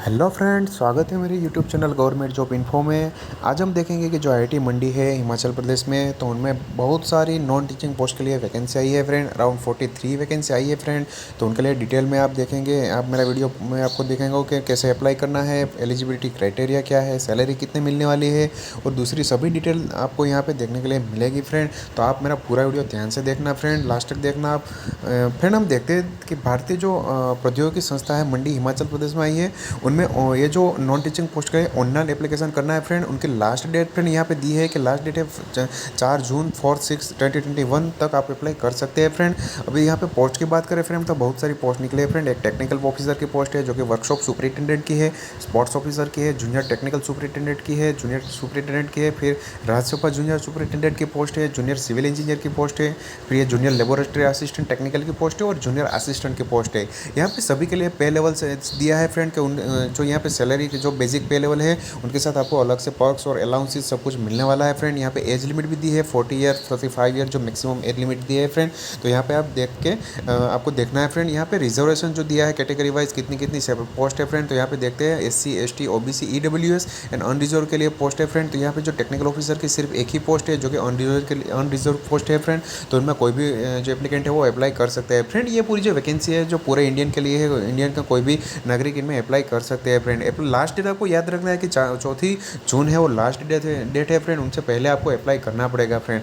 Hello friends, स्वागत है मेरे YouTube channel government job info में। आज हम देखेंगे कि जो आईआईटी मंडी है हिमाचल प्रदेश में, तो उनमें बहुत सारी नॉन टीचिंग पोस्ट के लिए वैकेंसी आई है फ्रेंड। अराउंड 43 वैकेंसी आई है फ्रेंड। तो उनके लिए डिटेल में आप देखेंगे, आप मेरा वीडियो में आपको दिखाएंगे कि कैसे अप्लाई करना है, एलिजिबिलिटी क्राइटेरिया क्या है, सैलरी कितने मिलने वाली है और दूसरी सभी डिटेल आपको यहाँ पर देखने के लिए मिलेगी फ्रेंड। तो आप मेरा पूरा वीडियो ध्यान से देखना फ्रेंड, लास्ट तक देखना आप। फ्रेंड, हम देखते हैं कि भारतीय जो प्रौद्योगिकी संस्था है मंडी हिमाचल प्रदेश में आई है, उनमें ये जो नॉन टीचिंग पोस्ट का ऑनलाइन एप्लीकेशन करना है फ्रेंड। उनकी लास्ट डेट फ्रेंड यहाँ पे दी है कि लास्ट डेट है 4 जून 2021 तक आप अप्लाई कर सकते हैं फ्रेंड। अभी यहाँ पे पोस्ट की बात करें फ्रेंड, तो बहुत सारी पोस्ट निकले हैं फ्रेंड। एक टेक्निकल ऑफिसर की पोस्ट है जो कि वर्कशॉप सुपरिटेंडेंट की है, स्पोर्ट्स ऑफिसर की है, जूनियर टेक्निकल सुपरिटेंडेंट की है, जूनियर सुपरिटेंडेंट की है, फिर राज्यसभा जूनियर सुपरिटेंडेंट की पोस्ट है, जूनियर सिविल इंजीनियर की पोस्ट है, फिर ये जूनियर लेबोरेटरी असिस्टेंट टेक्निकल की पोस्ट है और जूनियर असिस्टेंट की पोस्ट है। यहाँ पे सभी के लिए पे लेवल से दिया है फ्रेंड कि जो यहाँ पे सैलरी की जो बेसिक पे लेवल है उनके साथ आपको अलग से पर्क्स और अलाउंसेस सब कुछ मिलने वाला है फ्रेंड। यहाँ पे एज लिमिट भी दी है 40 ईयर 35 ईयर जो मैक्सिमम एज लिमिट दी है फ्रेंड। तो यहाँ पे आप देख के आपको देखना है फ्रेंड। यहाँ पे रिजर्वेशन जो दिया है कैटेगरी वाइज कितनी कितनी पोस्ट है फ्रेंड। तो यहाँ पे देखते हैं SC ST OBC EWS and unreserve के लिए पोस्ट है फ्रेंड। तो यहाँ पे जो टेक्निकल ऑफिसर की सिर्फ एक ही पोस्ट है जो कि अनरिजर्व पोस्ट है फ्रेंड। तो उनमें कोई भी जो एप्लीकेंट है वो अप्लाई कर सकते हैं फ्रेंड। ये पूरी जो वैकेंसी है जो पूरे इंडियन के लिए है, इंडियन का कोई भी नागरिक इनमें अप्लाई कर सकते हैं फ्रेंड। लास्ट डेट आपको याद रखना है कि 4 जून है वो लास्ट डेट है फ्रेंड। उनसे पहले आपको अप्लाई करना पड़ेगा फ्रेंड।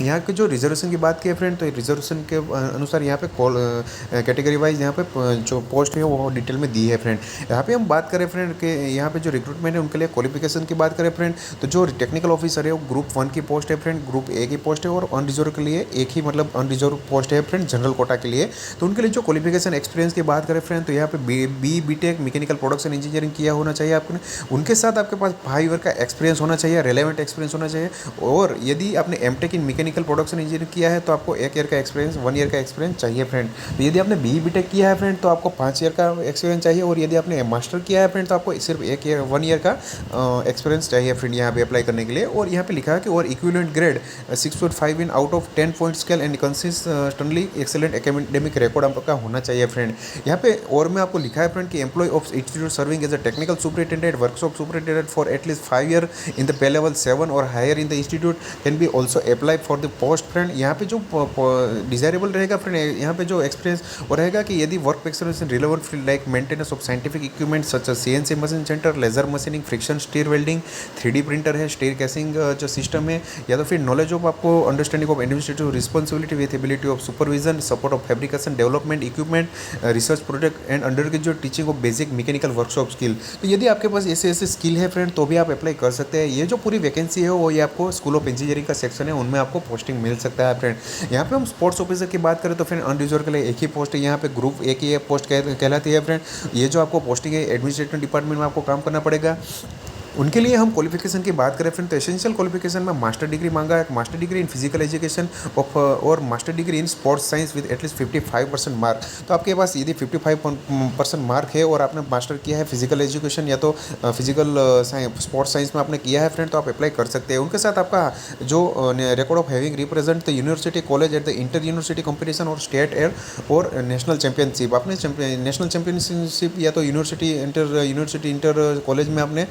यहाँ के जो रिजर्वेशन की बात की है फ्रेंड, तो रिजर्वेशन के अनुसार यहाँ पे कैटेगरी वाइज यहाँ पे जो पोस्ट है वो डिटेल में दी है फ्रेंड। यहाँ पे हम बात करें फ्रेंड कि यहाँ पे जो रिक्रूटमेंट है उनके लिए क्वालिफिकेशन की बात करें फ्रेंड, तो जो टेक्निकल ऑफिसर है वो ग्रुप 1 की पोस्ट है फ्रेंड, ग्रुप A की पोस्ट है और अनरिजर्व के लिए एक ही मतलब अनरिजर्व पोस्ट है फ्रेंड जनरल कोटा के लिए। तो उनके लिए जो क्वालिफिकेशन एक्सपीरियंस की बात करें फ्रेंड, तो यहाँ पे BTech मैकेनिकल प्रोडक्शन इंजीनियरिंग किया होना चाहिए आपने। उनके साथ आपके पास 5 ईयर का एक्सपीरियंस होना चाहिए, रेलेवेंट एक्सपीरियंस होना चाहिए। और यदि आपने M.Tech इन मैकेनिकल प्रोडक्शन इंजीनियरिंग किया है तो आपको 1 ईयर का एक्सपीरियंस 1 ईयर का एक्सपीरियंस चाहिए फ्रेंड। तो यदि आपने BTech किया है फ्रेंड तो आपको 5 ईयर का एक्सपीरियंस चाहिए। और यदि आपने मास्टर किया है फ्रेंड तो आपको सिर्फ 1 ईयर का एक्सपीरियंस चाहिए फ्रेंड यहाँ पे अप्लाई करने के लिए। और यहाँ पे लिखा है कि और equivalent grade 6.5 in out of 10 point scale and consistently excellent academic record आपका होना चाहिए फ्रेंड। यहाँ पे और में आपको लिखा है फ्रेंड कि employ of institute serving as a technical superintendent workshop superintendent for at least 5 year in the pay level 7 और higher in the institute can be also apply for the post friend. यहाँ पे जो डिजायरेबल रहेगा friend, यहाँ पे जो experience वो रहेगा कि यदि work experience in relevant field like maintenance of scientific equipment such as CNC machine center, laser machining, friction stir welding, 3D printer है, स्टीर कैसिंग जो सिस्टम है, या तो फिर नॉलेज ऑफ आपको understanding of administrative responsibility with ability of supervision, support of fabrication development equipment, research project and under की जो teaching of basic mechanical workshop skill. तो यदि आपके पास ऐसे स्किल है फ्रेंड तो भी आप अप्लाई कर सकते हैं। ये जो पूरी वैकेंसी है वो ये आपको स्कूल ऑफ इंजीनियरिंग का सेक्शन है उनमें आपको पोस्टिंग मिल सकता है फ्रेंड। यहाँ पे हम स्पोर्ट्स ऑफिसर की बात करें तो फ्रेंड अनरिजर्व के लिए एक ही पोस्ट है, यहाँ पे ग्रुप A की पोस्ट कहलाती है फ्रेंड। ये जो आपको पोस्टिंग है एडमिनिस्ट्रेटिव डिपार्टमेंट में आपको काम करना पड़ेगा। उनके लिए हम क्वालिफिकेशन की बात करें फ्रेंड तो एसेंशियल क्वालिफिकेशन में मास्टर डिग्री मांगा है, master degree in physical education of और master degree in sports science with at least 55% mark. तो आपके पास यदि 55% मार्क है और आपने मास्टर किया है फिजिकल एजुकेशन या तो फिजिकल स्पोर्ट्स साइंस में आपने किया है फ्रेंड तो आप अप्लाई कर सकते हैं। उनके साथ आपका जो record of having represent the university college at the inter university competition और स्टेट एयर और नेशनल चैंपियनशिप, आपने नेशनल चैंपियनशिप या तो यूनिवर्सिटी इंटर कॉलेज में आपने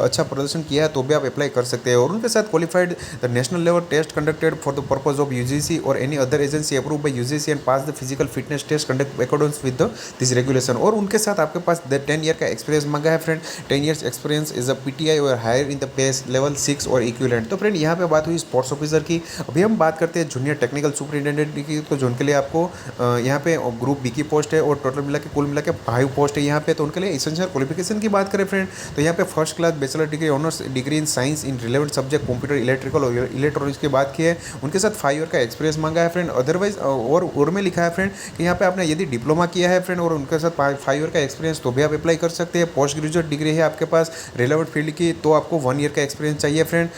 अच्छा प्रदर्शन किया है तो भी आप अप्लाई कर सकते हैं। और उनके साथ qualified the national level test conducted for the purpose of UGC और any other agency approve by UGC and pass the physical fitness test conduct according with this regulation. और उनके साथ आपके पास द 10 ईयर का एक्सपीरियंस मांगा है friend, 10 years experience is a PTI और higher in the pay level 6 और इक्विवेलेंट। तो फ्रेंड यहाँ पे बात हुई स्पोर्ट्स ऑफिसर की। अभी हम बात करते हैं जूनियर टेक्निकल सुपरिटेंडेंट की, तो जो उनके लिए आपको यहाँ पे ग्रुप B की पोस्ट है और टोटल मिला के कुल मिला के 5 पोस्ट है यहाँ पे। तो उनके लिए एसेंशियल क्वालिफिकेशन की बात करें फ्रेंड तो यहाँ पे first class bachelor degree honours degree in science in relevant subject computer electrical और इलेक्ट्रॉनिक्स की बात की है। उनके साथ 5 ईयर का एक्सपीरियंस मांगा है फ्रेंड। अदरवाइज और में लिखा है फ्रेंड कि यहाँ पे आपने यदि डिप्लोमा किया है फ्रेंड और उनके साथ 5 ईयर का एक्सपीरियंस तो भी आप अप्लाई कर सकते हैं। पोस्ट ग्रेजुएट डिग्री है आपके पास रिलेवेंट फील्ड की तो आपको 1 ईयर का एक्सपीरियंस चाहिए फ्रेंड,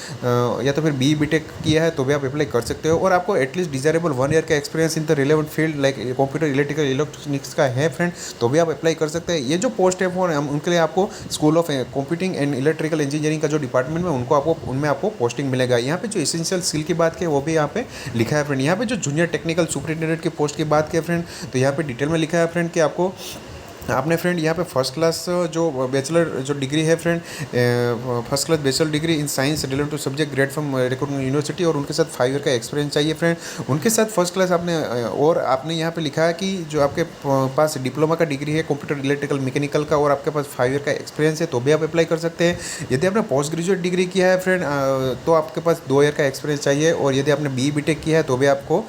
या तो फिर BTech किया है तो भी आप अप्लाई कर सकते हो। और आपको एटलीस्ट डिजायरेबल 1 ईयर का experience in the relevant field like computer electrical electronics का है फ्रेंड तो भी आप अप्लाई कर सकते हैं। ये जो पोस्ट है वो उनके लिए आपको school of computing and electrical engineering का जो डिपार्टमेंट में उनको आपको उनमें आपको पोस्टिंग मिलेगा। यहाँ पे जो एसेंशियल स्किल की बात की वो भी यहाँ पे लिखा है फ्रेंड। यहाँ पे जो जूनियर टेक्निकल सुपरिटेंडेंट की पोस्ट की बात की फ्रेंड तो यहाँ पे डिटेल में लिखा है फ्रेंड कि आपको आपने फ्रेंड यहाँ पे फर्स्ट क्लास जो बैचलर जो डिग्री है friend, first class bachelor degree in science related to subject grade from recognised university, और उनके साथ 5 ईयर का एक्सपीरियंस चाहिए फ्रेंड। उनके साथ फर्स्ट क्लास आपने और आपने यहाँ पे लिखा है कि जो आपके पास डिप्लोमा का डिग्री है कंप्यूटर इलेक्ट्रिकल मैकेनिकल का और आपके पास 5 ईयर का एक्सपीरियंस है तो भी आप अप्लाई कर सकते हैं। यदि आपने पोस्ट ग्रेजुएट डिग्री किया है फ्रेंड तो आपके पास 2 ईयर का एक्सपीरियंस चाहिए, और यदि आपने बी बीटेक किया है तो भी आपको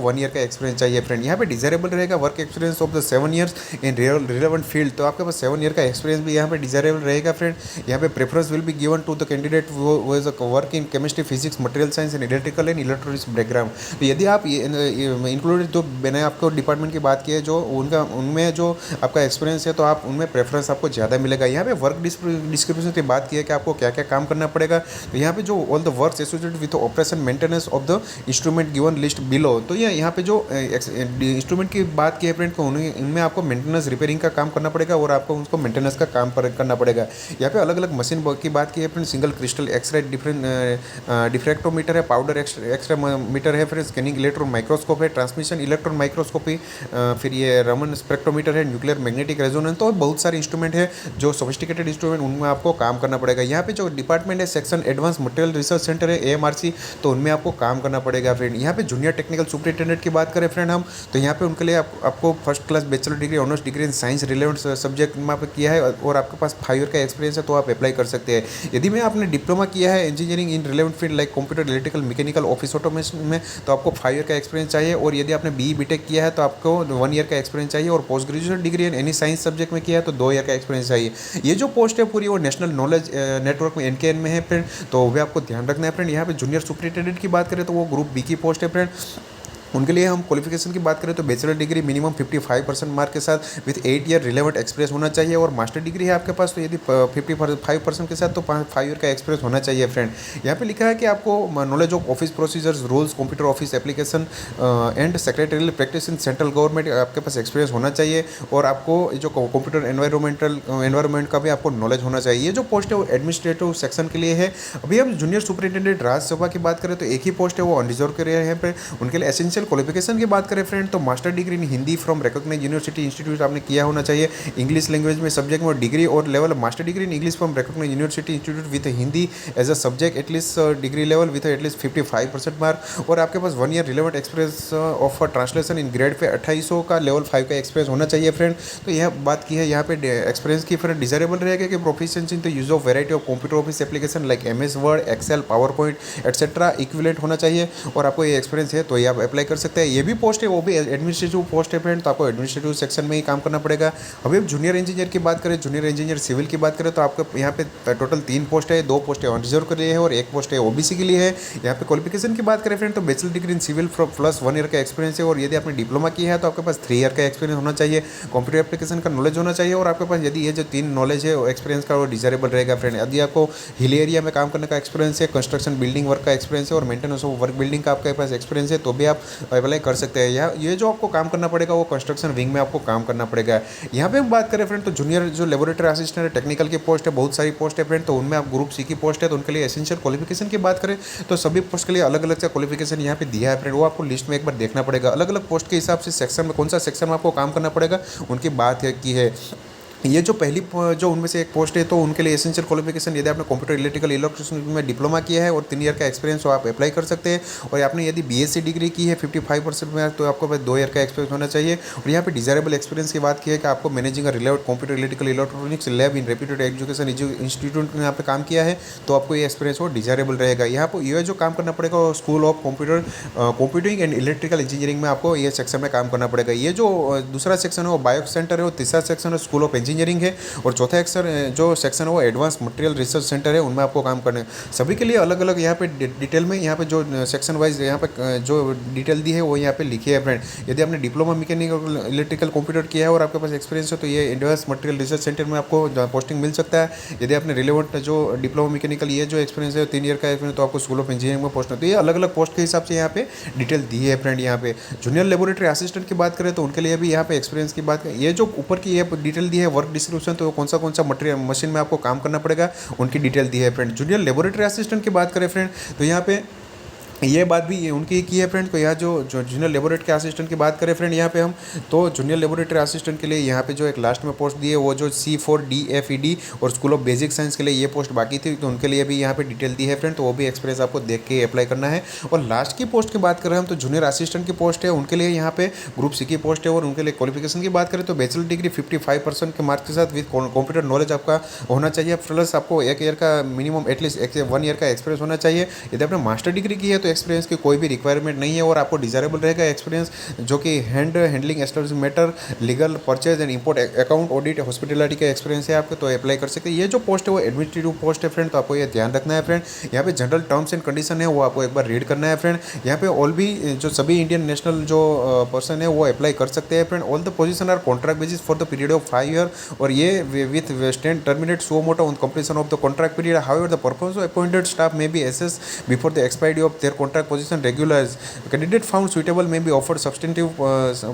1 ईयर का एक्सपीरियंस चाहिए फ्रेंड। यहाँ पे डिजायरेबल रहेगा work experience of the 7 years in relevant field, तो आपके पास 7 ईयर का एक्सपीरियंस भी यहाँ पे डिजायरेबल रहेगा फ्रेंड। यहाँ पे preference will be given to the candidate वो is work in chemistry physics material science and electrical and electronics background. तो यदि आप इंक्लूडेड जो मैंने आपको डिपार्टमेंट की बात की है जो उनमें जो आपका एक्सपीरियंस है तो आप उनमें प्रेफरेंस आपको ज़्यादा मिलेगा। यहाँ पे वर्क डिस्क्रिप्शन की बात की है कि आपको क्या क्या काम करना पड़ेगा, तो यहाँ पे जो all the work associated with operation maintenance of the instrument given list below, तो ये यहाँ पे जो इंस्ट्रूमेंट की बात की है फ्रेंड को इनमें आपको मेंटेनेंस रिपेयरिंग का काम करना पड़ेगा और आपको उसको मेंटेनेंस का काम करना पड़ेगा। यहाँ पे अलग अलग मशीन की बात की है friend, single crystal x-ray diffractometer है, पाउडर एक्सरे मीटर है, फिर स्कैनिंग इलेक्ट्रॉन माइक्रोस्कोप है, ट्रांसमिशन इलेक्ट्रॉन माइक्रोस्कोपी, फिर ये रमन स्पेक्ट्रोमीटर है, न्यूक्लियर मैग्नेटिक रेजोनेंस, तो बहुत सारे इंस्ट्रूमेंट है जो सोफिस्टिकेटेड इंस्ट्रूमेंट उनमें आपको काम करना पड़ेगा। यहाँ पे जो डिपार्टमेंट है section advance material research centre है AMRC, तो उनमें आपको काम करना पड़ेगा फ्रेंड। यहाँ पे जूनियर टेक्निकल सुपरिटेंडेंट की बात करें फ्रेंड हम, तो यहाँ पे उनके लिए आपको first class bachelor degree honours degree in science relevant subject में आपने किया है और आपके पास 5 ईयर का एक्सपीरियंस है तो आप अप्लाई कर सकते हैं। यदि में आपने डिप्लोमा किया है engineering in relevant field like computer electrical mechanical office automation में तो आपको 5 ईयर का एक्सपीरियंस चाहिए, और यदि आपने BE बीटेक किया है तो आपको 1 ईयर का एक्सपीरियंस चाहिए, और post graduate degree in any science subject में किया है तो 2 ईयर का एक्सपीरियंस चाहिए। ये जो पोस्ट है पूरी वो नेशनल नॉलेज नेटवर्क में NKN में है फ्रेंड, तो भी आपको ध्यान रखना है फ्रेंड। यहाँ पे जूनियर सुपरिटेंडेंट की बात करें तो वो ग्रुप B की पोस्ट है फ्रेंड। उनके लिए हम क्वालिफिकेशन की बात करें तो बैचलर डिग्री मिनिमम 55% मार्क के साथ विथ 8 ईयर रिलेवेंट एक्सपीरियंस होना चाहिए, और मास्टर डिग्री है आपके पास तो यदि 55% के साथ तो 5 ईयर का एक्सपीरियंस होना चाहिए फ्रेंड। यहाँ पे लिखा है कि आपको knowledge of office procedures rules computer office application and secretarial practice in central government आपके पास एक्सपीरियंस होना चाहिए, और आपको जो कंप्यूटर एनवायरमेंट का भी आपको नॉलेज होना चाहिए। ये जो पोस्ट है वो एडमिनिस्ट्रेटिव सेक्शन के लिए है। अभी हम जूनियर सुपरिटेंडेंट राज्यसभा की बात करें तो एक ही पोस्ट है वो अनरिजर्व के लिए है, उनके लिए एसेंशियल क्वालिफिकेशन की बात करें फ्रेंड तो master degree in Hindi from recognised university institute आपने किया होना चाहिए, इंग्लिश लैंग्वेज में सब्जेक्ट में डिग्री और level master degree in English from recognised university institute with Hindi as a subject at least degree level with at least 55% mark, और आपके पास 1 year relevant experience of translation in grade pay 2800 का level 5 का experience होना चाहिए friend. तो यह बात की है यहाँ पे एक्सपीरियंस की फ्रेंड डिजायरेबल रहेगा कि proficiency in the use of variety of computer office application like MS Word Excel PowerPoint etcetera equivalent होना चाहिए, और आपको ये एक्सपीरियंस है तो ये आप अप्लाई कर सकते हैं। ये भी पोस्ट है वो भी एडमिनिस्ट्रेटिव पोस्ट है फ्रेंड, तो आपको एडमिनिस्ट्रेटिव सेक्शन में ही काम करना पड़ेगा। अभी अब जूनियर इंजीनियर की बात करें, जूनियर इंजीनियर सिविल की बात करें तो आपको यहाँ पे टोटल 3 पोस्ट है, 2 पोस्ट है अनरिजर्व के लिए है और 1 पोस्ट है OBC के लिए है। यहाँ पे क्वालिफिकेशन की बात करें फ्रेंड तो bachelor degree in civil plus 1 year का एक्सपीरियंस है, और यदि आपने डिप्लोमा किया है तो आपके पास 3 ईयर का एक्सपीरियंस होना चाहिए, कंप्यूटर एप्लीकेशन का नॉलेज होना चाहिए, और आपके पास यदि ये जो 3 नॉलेज है एक्सपीरियंस का वो डिजायरेबल रहेगा फ्रेंड। यदि आपको हिल एरिया में काम करने का एक्सपीरियंस है, कंस्ट्रक्शन बिल्डिंग वर्क का एक्सपीरियंस है और मेंटेनेंस ऑफ वर्क बिल्डिंग का आपके पास एक्सपीरियंस है तो भी आप अप्लाई कर सकते हैं। ये जो आपको काम करना पड़ेगा वो कंस्ट्रक्शन विंग में आपको काम करना पड़ेगा। यहाँ पे हम बात करें फ्रेंड तो जूनियर जो लेबोरेटरी असिस्टेंट है टेक्निकल की पोस्ट है, बहुत सारी पोस्ट है फ्रेंड, तो उनमें आप ग्रुप C की पोस्ट है तो उनके लिए एसेंशियल क्वालिफिकेशन की बात करें तो सभी पोस्ट के लिए अलग अलग से क्वालिफिकेशन यहाँ पे दिया है फ्रेंड, वो आपको लिस्ट में एक बार देखना पड़ेगा। अलग अलग पोस्ट के हिसाब से सेक्शन में कौन सा सेक्शन में आपको काम करना पड़ेगा उनकी बात की है। ये जो पहली जो उनमें से एक पोस्ट है तो उनके लिए एसेंशियल क्वालिफिकेशन यदि आपने कंप्यूटर इलेक्ट्रिकल इलेक्ट्रिशियन में डिप्लोमा किया है और 3 ईयर का एक्सपीरियंस हो आप अप्लाई कर सकते हैं, और आपने यदि BSc डिग्री की है 55% में तो आपको 2 ईयर का एक्सपीरियंस होना चाहिए। और यहाँ पे डिजायरेबल एक्सपीरियंस की बात की है कि आपको managing relevant computer electrical electronics lab in reputed education institute में यहाँ पे काम किया है तो आपको ये एक्सपीरियंस हो डिजायरेबल रहेगा। यहाँ पर ये जो काम करना पड़ेगा school of computing and electrical engineering में आपको ये सेक्शन में काम करना पड़ेगा। ये जो दूसरा सेक्शन है वो बायो सेंटर है, और तीसरा सेक्शन है स्कूल ऑफ इंजीनियरिंग है, और चौथा जो सेक्शन है वो एडवांस मटेरियल रिसर्च सेंटर है, उनमें आपको काम करना है। सभी के लिए अलग अलग यहाँ पे डिटेल में यहाँ पे जो सेक्शन वाइज यहाँ पे जो डिटेल दी है वो यहाँ पे लिखी है फ्रेंड। यदि आपने डिप्लोमा मैकेनिकल इलेक्ट्रिकल कंप्यूटर किया है और आपके पास एक्सपीरियंस है तो ये एडवांस मटेरियल रिसर्च सेंटर में आपको पोस्टिंग मिल सकता है। यदि आपने रिलेवेंट जो डिप्लोमा मैकेनिकल ये जो एक्सपीरियंस है 3 ईयर का एक्सपीरियंस तो आपको स्कूल ऑफ इंजीनियरिंग में पोस्ट है। तो ये अलग अलग पोस्ट के हिसाब से यहाँ पे डिटेल दी है फ्रेंड। यहाँ पे जूनियर लेबोरेटरी असिस्टेंट की बात करें तो उनके लिए भी यहाँ पे एक्सपीरियंस की बात करें, ये जो ऊपर की ये डिटेल दी है वर्क डिस्क्रिप्शन तो कौन सा मटेरियल मशीन में आपको काम करना पड़ेगा उनकी डिटेल दी है फ्रेंड। जूनियर लेबोरेटरी असिस्टेंट की बात करें फ्रेंड तो यहाँ पे ये बात भी उनकी की है फ्रेंड। तो यहाँ जो जो जूनियर लेबोरेटरी असिस्टेंट की बात करें फ्रेंड यहाँ पे हम, तो जूनियर लेबोरेटरी असिस्टेंट के लिए यहाँ पे जो एक लास्ट में पोस्ट दी है वो जो C4DFED और स्कूल ऑफ बेसिक साइंस के लिए ये पोस्ट बाकी थी, तो उनके लिए भी यहाँ पे डिटेल दी है फ्रेंड। तो वो भी एक्सपीरियंस आपको देख के अप्लाई करना है। और लास्ट की पोस्ट की बात करें हम, तो जूनियर असिस्टेंट की पोस्ट है, उनके लिए यहाँ पे ग्रुप सी की पोस्ट है। और उनके लिए क्वालिफिकेशन की बात करें तो बैचलर डिग्री 55% के मार्क्स के साथ विद कंप्यूटर नॉलेज आपका होना चाहिए, प्लस आपको 1 ईयर का मिनिमम एटलीस्ट 1 ईयर का एक्सपीरियंस होना चाहिए। यदि आपने मास्टर डिग्री की है तो एक्सपीरियंस की कोई भी रिक्वायरमेंट नहीं है, और आपको डिजायरेबल रहेगा एक्सपीरियंस जो कि handling establish matter, legal, purchase and import, account, audit, hospitality का एक्सपीरियंस है आपको, तो अप्लाई कर सकते हैं। ये जो पोस्ट है वो एडमिनिस्ट्रेटिव पोस्ट है फ्रेंड, तो आपको ये ध्यान रखना है फ्रेंड। यहाँ पे जनरल टर्म्स एंड कंडीशन है वो आपको एक बार रीड करना है फ्रेंड। यहाँ पे ऑल भी जो सभी इंडियन नेशनल जो पर्सन है वो अप्लाई कर सकते हैं friend. All the position are contract basis for the period of 5 year, और ये with stand terminate suo motu on completion of the contract period. However the performance of appointed staff may be assessed before the expiry of their contract position regulars. Candidate found suitable may be offered substantive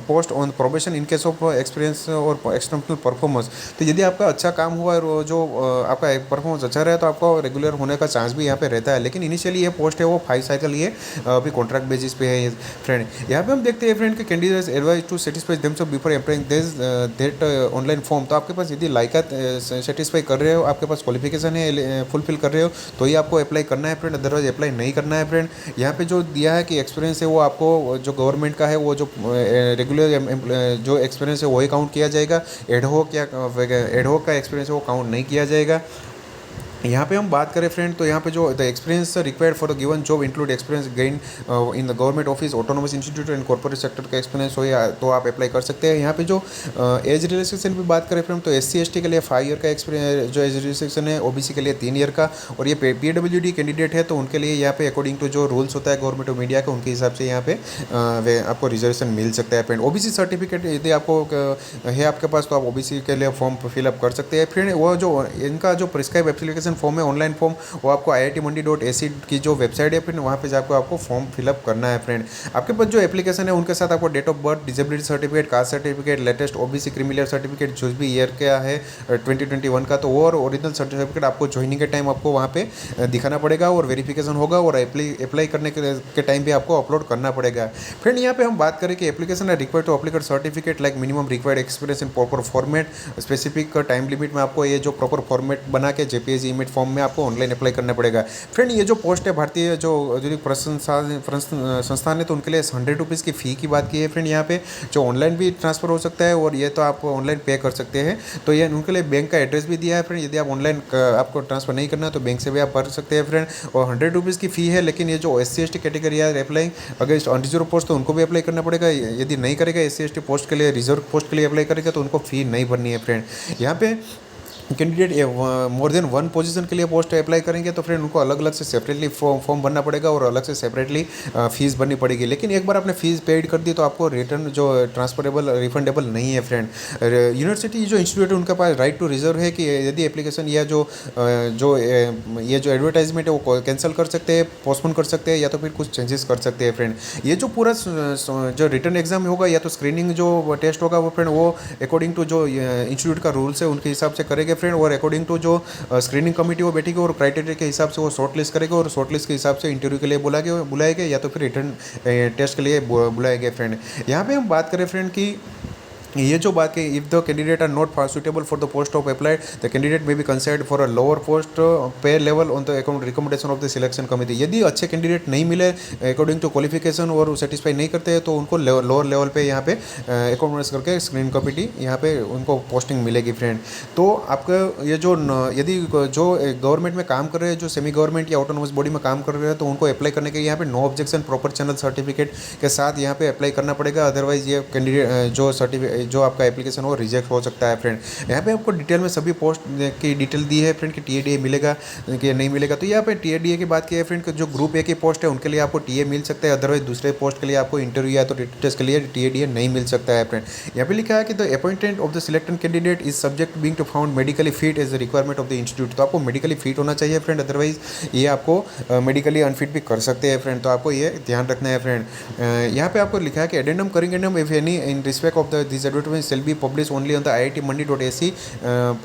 post on probation in case of experience और external performance. तो यदि आपका अच्छा काम हुआ और जो आपका परफॉर्मेंस अच्छा रहा तो आपको रेगुलर होने का चांस भी यहाँ पे रहता है। लेकिन इनिशियली ये पोस्ट है वो 5 साइकिल ये अभी कॉन्ट्रैक्ट बेसिस पे है फ्रेंड। यहाँ पे हम देखते हैं फ्रेंड कि candidates advise to satisfy themselves before applying this that online form. तो आपके पास यदि लायकात सेटिस्फाई कर रहे हो, आपके पास क्वालिफिकेशन है, फुलफिल कर रहे हो, तो ही आपको अप्लाई करना है फ्रेंड, अदरवाइज अप्लाई नहीं करना है फ्रेंड। यहाँ पे जो दिया है कि एक्सपीरियंस है वो आपको जो गवर्नमेंट का है वो जो रेगुलर जो एक्सपीरियंस है वही काउंट किया जाएगा, एडहोक का एक्सपीरियंस है वो काउंट नहीं किया जाएगा। यहाँ पे हम बात करें फ्रेंड, तो यहाँ पे जो the experience required for the given job include experience gain in the government office, autonomous institute and corporate sector का एक्सपीरियंस हो या तो आप अप्लाई कर सकते हैं। यहाँ पे जो एज रिलैक्सेशन की बात करें फ्रेंड, तो SC/ST के लिए 5 ईयर का एक्सपीरियंस जो एज रिलैक्सेशन है, OBC के लिए 3 ईयर का, और ये PWD कैंडिडेट है तो उनके लिए यहाँ पे अकॉर्डिंग टू जो रूल्स होता है गवर्नमेंट ऑफ इंडिया का, उनके हिसाब से यहाँ पे आपको रिजर्वेशन मिल सकता है फ्रेंड। OBC सर्टिफिकेट यदि आपको है आपके पास तो आप OBC के लिए फॉर्म फिलअप कर सकते हैं फ्रेंड। वो जो इनका जो प्रिस्क्राइब एप्लीकेशन फॉर्म है ऑनलाइन फॉर्म, वो आपको IITmandi.ac की जो वेबसाइट है फिर वहाँ पे जाकर आपको फॉर्म फिलअप करना है फ्रेंड। आपके पास जो एप्लीकेशन है उनके साथ आपको date of birth, disability certificate, caste certificate, latest OBC creamy layer certificate जो भी ईयर का है 2021 का, तो वो और ओरिजिनल सर्टिफिकेट आपको ज्वाइनिंग के टाइम आपको वहाँ पे दिखाना पड़ेगा और वेरिफिकेशन होगा, और अप्लाई करने के टाइम भी आपको अपलोड करना पड़ेगा फ्रेंड। यहाँ पे हम बात करें कि एप्लीकेशन है रिक्वायर्ड टू अप्लीकेट certificate like minimum required experience in proper format, specific time limit में आपको ये जो प्रॉपर फॉर्मेट बना के JPEG इमेज फॉर्म में आपको ऑनलाइन अप्लाई करना पड़ेगा फ्रेंड। ये जो पोस्ट है भारतीय जो औद्योगिक संस्थान है तो उनके लिए 100 रुपीज़ की फ़ी की बात की है फ्रेंड। यहाँ पे जो ऑनलाइन भी ट्रांसफ़र हो सकता है और ये तो आप ऑनलाइन पे कर सकते हैं। तो ये उनके लिए बैंक का एड्रेस भी दिया है फ्रेंड, यदि आप ऑनलाइन आपको ट्रांसफ़र नहीं करना तो बैंक से भी आप भर सकते हैं फ्रेंड। और 100 रुपीज़ की फ़ी है, लेकिन ये जो SC/ST कैटेगरी है अप्लाई अगेंस्ट अनरिजर्व पोस्ट तो उनको भी अप्लाई करना पड़ेगा। यदि नहीं करेगा SC/ST पोस्ट के लिए, रिजर्व पोस्ट के लिए अप्लाई करेगा तो उनको फ़ी नहीं भरनी है फ्रेंड। यहाँ पे कैंडिडेट मोर देन 1 पोजीशन के लिए पोस्ट अप्लाई करेंगे तो फ्रेंड उनको अलग अलग से सेपरेटली फॉर्म भरना पड़ेगा और अलग से सेपरेटली फीस भरनी पड़ेगी। लेकिन एक बार आपने फीस पेड कर दी तो आपको रिटर्न जो ट्रांसफरेबल रिफंडेबल नहीं है फ्रेंड। यूनिवर्सिटी जो इंस्टीट्यूट है उनके पास राइट टू रिजर्व है कि यदि एप्लीकेशन या ये जो एडवर्टाइजमेंट है वो कैंसिल कर सकते हैं, पोस्टपोन कर सकते हैं या तो फिर कुछ चेंजेस कर सकते हैं फ्रेंड। ये जो पूरा जो रिटर्न एग्जाम होगा या तो स्क्रीनिंग जो टेस्ट होगा वो फ्रेंड वो अकॉर्डिंग टू जो इंस्टीट्यूट का रूल्स है उनके हिसाब से करेंगे फ्रेंड, और अकॉर्डिंग टू जो स्क्रीनिंग कमेटी वो बैठेगी और क्राइटेरिया के हिसाब से वो शॉर्ट लिस्ट करेगा और शॉर्ट लिस्ट के हिसाब से इंटरव्यू के लिए बुलाएंगे या तो फिर रिटर्न टेस्ट के लिए बुलाएंगे फ्रेंड। यहाँ पे हम बात करें फ्रेंड कि ये जो बात है, if the candidate are not suitable for the post of applied the candidate may be considered for a lower post pay level on the account recommendation of the selection committee. यदि अच्छे candidate नहीं मिले according to qualification और satisfy नहीं करते हैं तो उनको लोअर लेवल पे यहाँ पे अकोमोडेट करके स्क्रीन कमिटी यहाँ पे उनको पोस्टिंग मिलेगी फ्रेंड। तो आपका ये जो यदि जो गवर्नमेंट में काम कर रहे हैं, जो सेमी गवर्नमेंट या ऑटोनोमस बॉडी में काम कर रहे हैं तो उनको अप्लाई करने के यहाँ पे no objection proper channel certificate के साथ यहाँ पे अप्लाई करना पड़ेगा, अदरवाइज ये कैंडिडेट जो आपका एप्लीकेशन हो रिजेक्ट हो सकता है फ्रेंड। यहाँ पे आपको डिटेल में सभी पोस्ट की डिटेल दी है फ्रेंड कि TADA मिलेगा कि नहीं मिलेगा। तो यहाँ पे TADA की बात की है फ्रेंड, जो ग्रुप A की पोस्ट है उनके लिए आपको TA मिल सकता है, अदरवाइज दूसरे पोस्ट के लिए आपको इंटरव्यू या तो टेस्ट के लिए TADA नहीं मिल सकता है फ्रेंड। यहाँ पे लिखा है कि the appointment of the selected candidate is subject being to found medically fit as the requirement of the institute. तो आपको मेडिकली फिट होना चाहिए फ्रेंड, अदरवाइज ये आपको मेडिकली अनफिट भी कर सकते हैं फ्रेंड। तो आपको ये ध्यान रखना है फ्रेंड। यहाँ पे आपको लिखा है कि addendum corrigendum if any in respect of the this advertisement shall be published only on the iitmandi.ac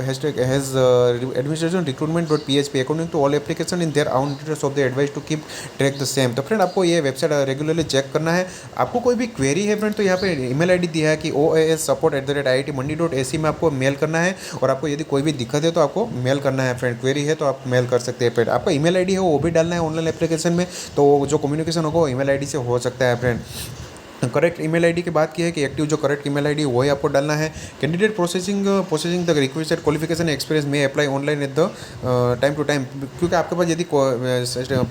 has administration recruitment.php according to all application in their own interest of the advice to keep track the same। तो friend आपको ये website regularly check करना है। आपको कोई भी query है friend तो यहाँ पे ईमेल आईडी दिया है कि oas@iitmandi.ac में आपको मेल करना है, और आपको यदि कोई भी दिक्कत है तो आपको मेल करना है फ्रेंड। क्वेरी है तो आप मेल कर सकते हैं फ्रेंड। आपका ईमेल आईडी है वो भी डालना है ऑनलाइन एप्लीकेशन में, तो जो कम्युनिकेशन होगा वो ईमेल आईडी से हो सकता है फ्रेंड। करेक्ट ईमेल आईडी की बात की है कि एक्टिव जो करेक्ट ईमेल आईडी वही आपको डालना है। Candidate processing the requested qualification experience में apply online at the time to time, क्योंकि आपके पास यदि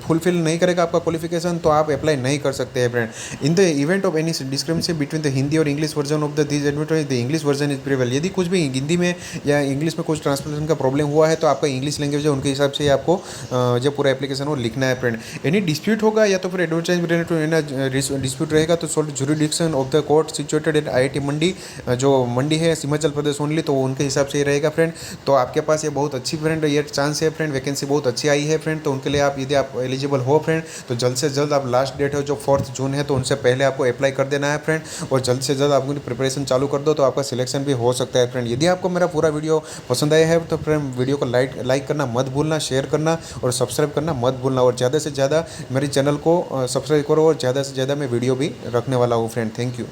फुलफिल नहीं करेगा आपका क्वालिफिकेशन तो आप अप्लाई नहीं कर सकते हैं friend. In the event of any discrepancy between the Hindi और English version of the this advertise the English version is prevail. यदि कुछ भी हिंदी में या इंग्लिश में कुछ ट्रांसलेशन का प्रॉब्लम हुआ है तो आपका इंग्लिश लैंग्वेज है उनके हिसाब से आपको जो पूरा एप्लीकेशन वो लिखना है फ्रेंड। एनी डिस्प्यूट होगा या तो फिर एडवर्टाइज डिस्प्यूट रहेगा तो solve jurisdiction of the court situated at IIT Mandi, जो मंडी है हिमाचल प्रदेश ओनली, तो उनके हिसाब से ही रहेगा फ्रेंड। तो आपके पास ये बहुत अच्छी फ्रेंड ये चांस है फ्रेंड, वैकेंसी बहुत अच्छी आई है फ्रेंड। तो उनके लिए आप यदि आप एलिजिबल हो फ्रेंड तो जल्द से जल्द आप लास्ट डेट है जो 4 जून है तो उनसे पहले आपको अप्लाई कर देना है फ्रेंड, और जल्द से जल्द आप प्रिपरेशन चालू कर दो तो आपका सिलेक्शन भी हो सकता है फ्रेंड। यदि आपको मेरा पूरा वीडियो पसंद आया है तो फ्रेंड वीडियो को लाइक करना मत भूलना, शेयर करना और सब्सक्राइब करना मत भूलना, और ज़्यादा से ज़्यादा मेरे चैनल को सब्सक्राइब करो, और ज़्यादा से ज़्यादा मैं वीडियो भी रखने वाला हूँ फ्रेंड। Thank you.